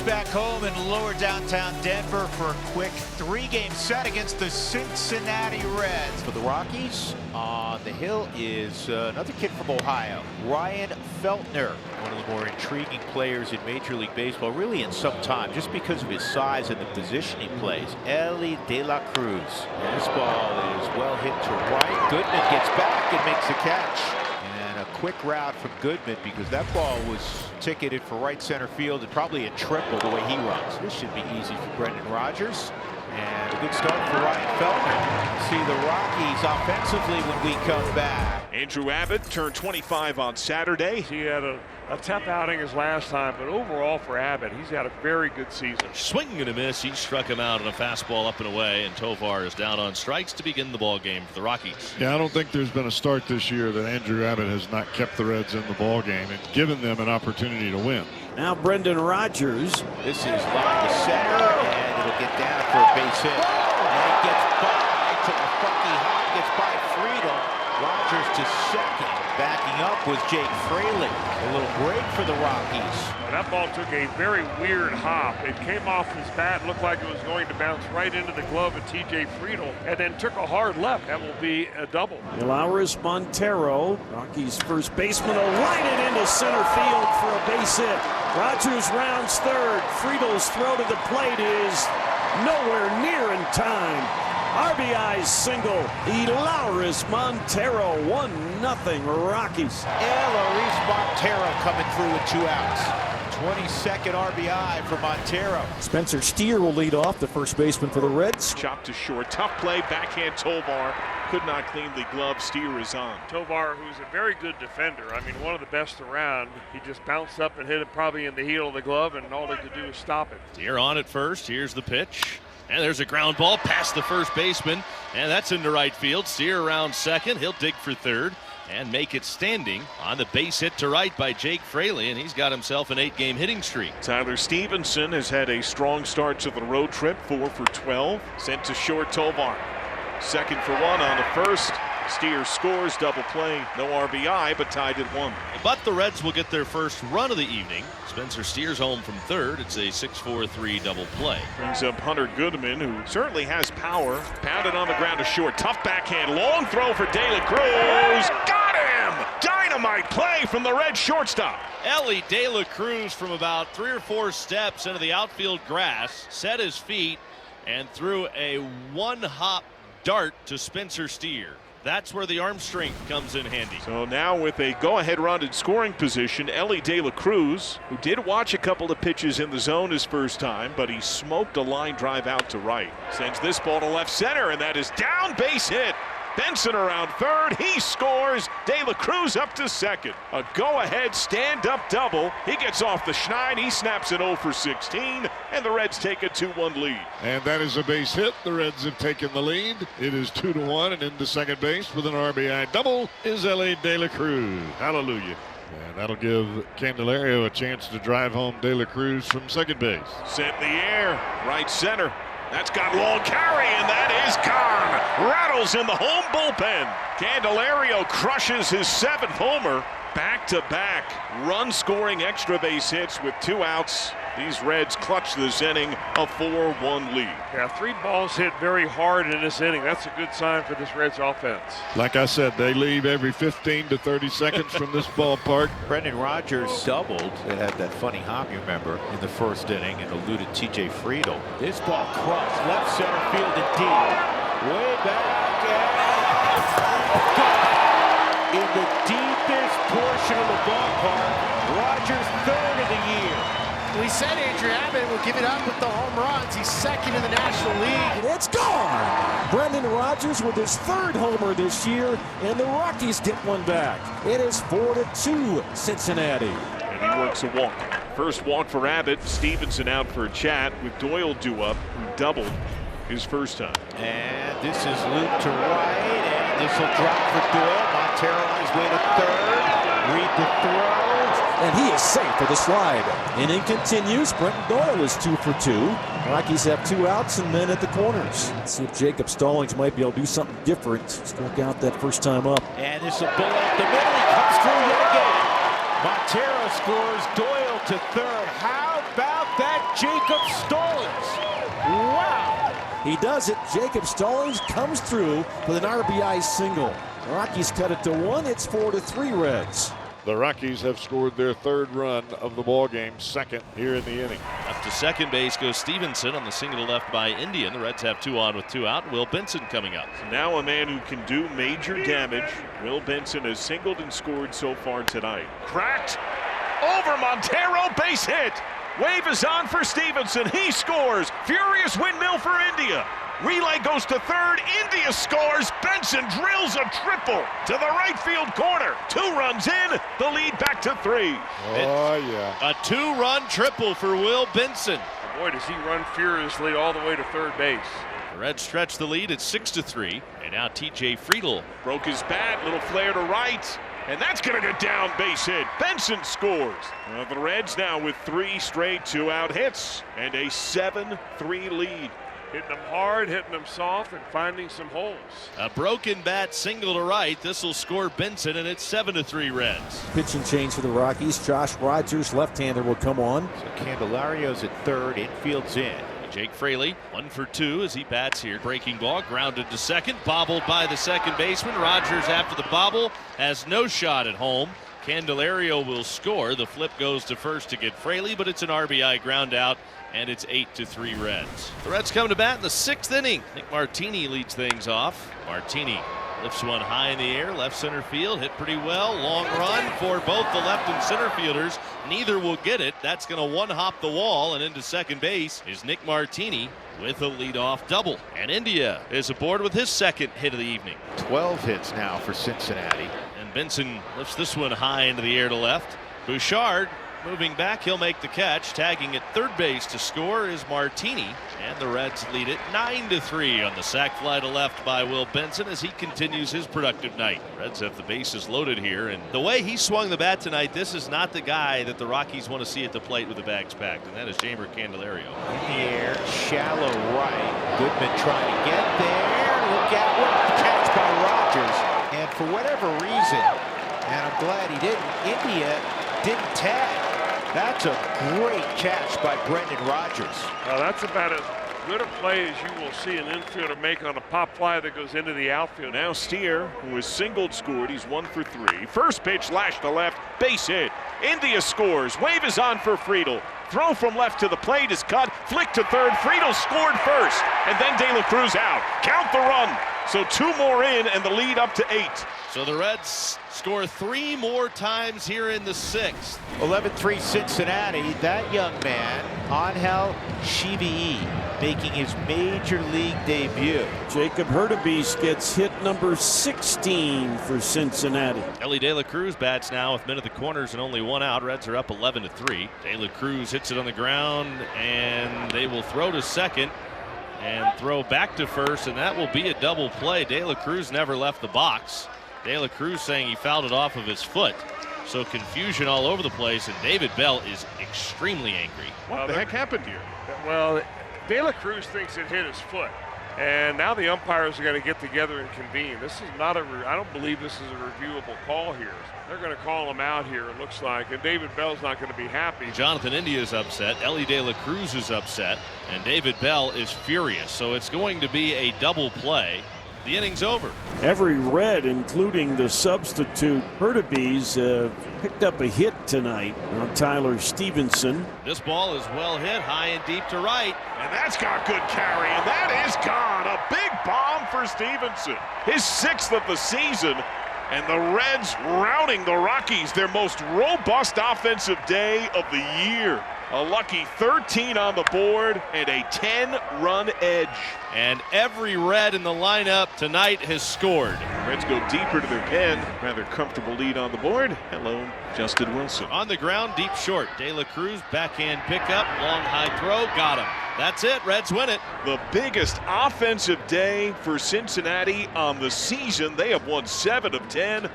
back home in lower downtown Denver for a quick 3-game set against the Cincinnati Reds. For the Rockies, on the hill is another kid from Ohio, Ryan Feltner, one of the more intriguing players in Major League Baseball, really in some time, just because of his size and the position he plays. Elly De La Cruz. And this ball is well hit to right. Goodman gets back and makes the catch. And a quick route from Goodman, because that ball was ticketed for right center field and probably a triple the way he runs. This should be easy for Brendan Rodgers. And a good start for Ryan Feltner. See the Rockies offensively when we come back. Andrew Abbott turned 25 on Saturday. He had a tough outing his last time, but overall for Abbott, he's had a very good season. Swinging and a miss. He struck him out on a fastball up and away, and Tovar is down on strikes to begin the ball game for the Rockies. Yeah, I don't think there's been a start this year that Andrew Abbott has not kept the Reds in the ball game and given them an opportunity to win. Now Brendan Rodgers. This is line to center, and it'll get down for a base hit. And it gets by to the funky hop, gets by Friedel. Rodgers to second. Backing up was Jake Fraley. A little break for the Rockies. That ball took a very weird hop. It came off his bat, looked like it was going to bounce right into the glove of T.J. Friedel, and then took a hard left. That will be a double. Yolauris Montero, Rockies first baseman, will line it into center field for a base hit. Rodgers rounds third. Friedel's throw to the plate is nowhere near in time. RBI single. Yolauris Montero, 1-0 Rockies. Yolauris Montero coming through with 2 outs. 22nd RBI for Montero. Spencer Steer will lead off, the first baseman for the Reds. Chopped to short. Tough play. Backhand Tovar. Could not clean the glove. Steer is on. Tovar, who's a very good defender. I mean, one of the best around. He just bounced up and hit it probably in the heel of the glove, and all they could do is stop it. Steer on at first. Here's the pitch. And there's a ground ball past the first baseman, and that's into right field. Steer around second. He'll dig for third and make it standing on the base hit to right by Jake Fraley, and he's got himself an 8-game hitting streak. Tyler Stevenson has had a strong start to the road trip, 4 for 12. Sent to short. Tovar. 2nd for 1 on the first. Steer scores, double play, no RBI, but tied at 1. But the Reds will get their first run of the evening. Spencer Steer's home from third. It's a 6-4-3 double play. Brings up Hunter Goodman, who certainly has power. Pounded on the ground to short. Tough backhand, long throw for De La Cruz. Got him! Dynamite play from the Red shortstop. Elly De La Cruz from about 3 or 4 steps into the outfield grass, set his feet, and threw a 1-hop dart to Spencer Steer. That's where the arm strength comes in handy. So now with a go-ahead run in scoring position, Elly De La Cruz, who did watch a couple of pitches in the zone his first time, but he smoked a line drive out to right. Sends this ball to left center, and that is down, base hit. Benson around third. He scores. De La Cruz up to second. A go-ahead stand-up double. He gets off the schneid. He snaps an 0 for 16, and the Reds take a 2-1 lead. And that is a base hit. The Reds have taken the lead. It is 2-1, and into second base with an RBI double is Elly De La Cruz. Hallelujah. And that'll give Candelario a chance to drive home De La Cruz from second base. Sent in the air. Right center. That's got long carry, and that is gone. Rattles in the home bullpen. Candelario crushes his 7th homer. Back-to-back run-scoring extra base hits with 2 outs. These Reds clutch this inning, a 4-1 lead. Yeah, 3 balls hit very hard in this inning. That's a good sign for this Reds offense. Like I said, they leave every 15 to 30 seconds from this ballpark. Brendan Rodgers doubled. It had that funny hop, you remember, in the first inning and eluded T.J. Friedel. This ball crushed left center field and deep. Way back and in the deepest portion of the ballpark. Rodgers 3rd of the year. We said Andrew Abbott will give it up with the home runs. He's 2nd in the National League. It's gone! Brendan Rodgers with his 3rd homer this year, and the Rockies get one back. It is 4-2 Cincinnati. And he works a walk. First walk for Abbott. Stevenson out for a chat with Doyle due up, who doubled his first time. And this is looped to right, and this will drop for Doyle. Montero on his way to 3rd. Read the throw. And he is safe for the slide. Inning continues. Brenton Doyle is 2 for 2. Rockies have 2 outs and men at the corners. Let's see if Jacob Stallings might be able to do something different. Struck out that first time up. And this will bullet up the middle. He comes through yet again. Montero scores. Doyle to 3rd. How about that Jacob Stallings. Wow. He does it. Jacob Stallings comes through with an RBI single. The Rockies cut it to 1. It's 4-3 Reds. The Rockies have scored their third run of the ball game, second here in the inning. Up to second base goes Stevenson on the single left by Indian. The Reds have 2 on with 2 out. Will Benson coming up. Now a man who can do major damage. Will Benson has singled and scored so far tonight. Cracked over Montero, base hit. Wave is on for Stevenson. He scores. Furious windmill for India. Relay goes to third. India scores. Benson drills a triple to the right field corner. 2 runs in. The lead back to 3. Oh, yeah. A 2-run triple for Will Benson. Boy, does he run furiously all the way to third base. The Reds stretch the lead at 6-3. And now TJ Friedl. Broke his bat. Little flare to right. And that's going to get down, base hit. Benson scores. Well, the Reds now with 3 straight 2-out hits and a 7-3 lead. Hitting them hard, hitting them soft, and finding some holes. A broken bat single to right. This will score Benson, and it's 7-3 Reds. Pitching change for the Rockies. Josh Rogers, left-hander, will come on. So Candelario's at third. Infield's in. Jake Fraley, 1 for 2 as he bats here. Breaking ball, grounded to second, bobbled by the second baseman. Rogers, after the bobble, has no shot at home. Candelario will score. The flip goes to first to get Fraley, but it's an RBI ground out, and it's 8-3 Reds. The Reds come to bat in the 6th inning. Nick Martini leads things off. Martini lifts one high in the air, left center field, hit pretty well. Long run for both the left and center fielders. Neither will get it. That's going to one-hop the wall, and into second base is Nick Martini with a leadoff double. And India is aboard with his 2nd hit of the evening. 12 hits now for Cincinnati. And Benson lifts this one high into the air to left. Bouchard moving back, he'll make the catch. Tagging at third base to score is Martini, and the Reds lead it 9-3 on the sac fly to left by Will Benson as he continues his productive night. Reds have the bases loaded here, and the way he swung the bat tonight, this is not the guy that the Rockies want to see at the plate with the bags packed, and that is Jeimer Candelario. In the air, shallow right. Goodman trying to get there. Look out, what a catch by Rogers. And for whatever reason, and I'm glad he didn't, India didn't tag. That's a great catch by Brendan Rodgers. Now that's about as good a play as you will see an infielder make on a pop fly that goes into the outfield. Now Steer, who has singled, scored. He's 1 for 3. First pitch lashed to left, base hit. India scores. Wave is on for Friedl. Throw from left to the plate is cut. Flick to third. Friedl scored first, and then De La Cruz out. Count the run. So 2 more in, and the lead up to 8. So the Reds score 3 more times here in the 6th. 11-3 Cincinnati. That young man, Angel Shivii, making his major league debut. Jacob Hurtubise gets hit number 16 for Cincinnati. Ellie De La Cruz bats now with men at the corners and only 1 out. Reds are up 11-3. De La Cruz hits it on the ground, and they will throw to second and throw back to first, and that will be a double play. De La Cruz never left the box. De La Cruz saying he fouled it off of his foot. So confusion all over the place, and David Bell is extremely angry. What the heck happened here? Well, De La Cruz thinks it hit his foot, and now the umpires are going to get together and convene. This is not I don't believe this is a reviewable call here. They're going to call him out here, it looks like, and David Bell's not going to be happy. Jonathan India is upset, Ellie De La Cruz is upset, and David Bell is furious. So it's going to be a double play. The inning's over. Every Red, including the substitute Hurtubise, picked up a hit tonight on Tyler Stevenson. This ball is well hit, high and deep to right. And that's got good carry, and that is gone. A big bomb for Stevenson. His 6th of the season, and the Reds routing the Rockies, their most robust offensive day of the year. A lucky 13 on the board and a 10-run edge. And every Red in the lineup tonight has scored. Reds go deeper to their pen. Rather comfortable lead on the board. Hello, Justin Wilson. On the ground, deep short. De La Cruz, backhand pickup, long high throw, got him. That's it, Reds win it. The biggest offensive day for Cincinnati on the season. They have won 7 of 10.